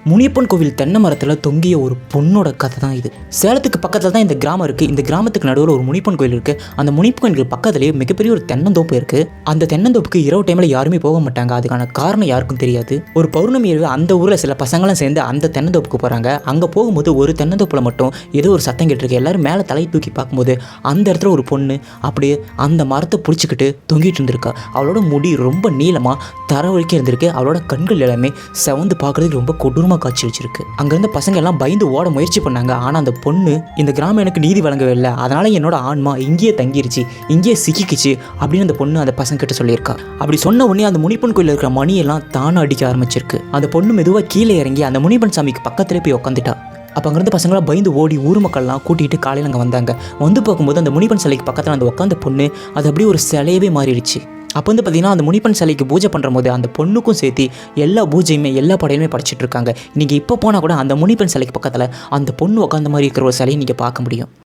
முனியப்பன் கோவில் தென்னை மரத்தில் தொங்கிய ஒரு பொண்ணோட கதை தான் இது. சேலத்துக்கு பக்கத்தில் தான் இந்த கிராமம் இருக்குது. இந்த கிராமத்துக்கு நடுவில் ஒரு முனியப்பன் கோவில் இருக்குது. அந்த முனியப்பன் கோவில் பக்கத்துலேயே மிகப்பெரிய ஒரு தென்னந்தோப்பு இருக்குது. அந்த தென்னந்தோப்புக்கு இரவு டைமில் யாருமே போக மாட்டாங்க. அதுக்கான காரணம் யாருக்கும் தெரியாது. ஒரு பௌர்ணமி இரவு அந்த ஊரில் சில பசங்களாம் சேர்ந்து அந்த தென்னந்தோப்புக்கு போகிறாங்க. அங்கே போகும்போது ஒரு தென்னந்தோப்பில் மட்டும் ஏதோ ஒரு சத்தம் கேட்டிருக்கு. எல்லாரும் மேலே தலையை தூக்கி பார்க்கும்போது அந்த இடத்துல ஒரு பொண்ணு அப்படியே அந்த மரத்தை பிடிச்சிக்கிட்டு தொங்கிட்டு இருந்திருக்கா. அவளோட முடி ரொம்ப நீளமாக தர வரைக்கும் இருந்திருக்கு. அவளோட கண்கள் எல்லாமே செவந்து பார்க்குறதுக்கு ரொம்ப கொடூரமாக காட்சி வச்சிருக்கு. அங்கேருந்து பசங்க எல்லாம் பயந்து ஓட முயற்சி பண்ணாங்க. ஆனால் அந்த பொண்ணு, இந்த கிராமம் எனக்கு நீதி வழங்கவே இல்லை, அதனால என்னோட ஆன்மா இங்கேயே தங்கிருச்சு, இங்கேயே சிக்கிக்குச்சு அப்படின்னு அந்த பொண்ணு அந்த பசங்க கிட்ட சொல்லியிருக்கா. அப்படி சொன்ன உடனே அந்த முனிப்பன் கோயிலில் இருக்கிற மணியெல்லாம் தானே அடிக்க ஆரம்பிச்சிருக்கு. அந்த பொண்ணு மெதுவாக கீழே இறங்கி அந்த முனிப்பன் சாமிக்கு பக்கத்துலேயே போய் உட்காந்துட்டா. அப்போ அங்கேருந்து பசங்களாம் பயந்து ஓடி ஊர் மக்கள்லாம் கூட்டிகிட்டு காலையில் அங்கே வந்தாங்க. வந்து பார்க்கும்போது அந்த முனிப்பன் சிலைக்கு பக்கத்தில் அந்த உட்காந்த பொண்ணு அது அப்படியே ஒரு சிலையவே மாறிடுச்சு. அப்போ வந்து பார்த்திங்கன்னா அந்த முனிப்பன் சிலைக்கு பூஜை பண்ணும்போது அந்த பொண்ணுக்கும் சேர்த்து எல்லா பூஜையுமே எல்லா படையிலுமே படைச்சிட்டு இருக்காங்க. நீங்கள் இப்போ போனால் கூட அந்த முனிப்பன் சிலைக்கு பக்கத்தில் அந்த பொண்ணு உட்காந்த மாதிரி இருக்கிற ஒரு சிலையை நீங்கள் பார்க்க முடியும்.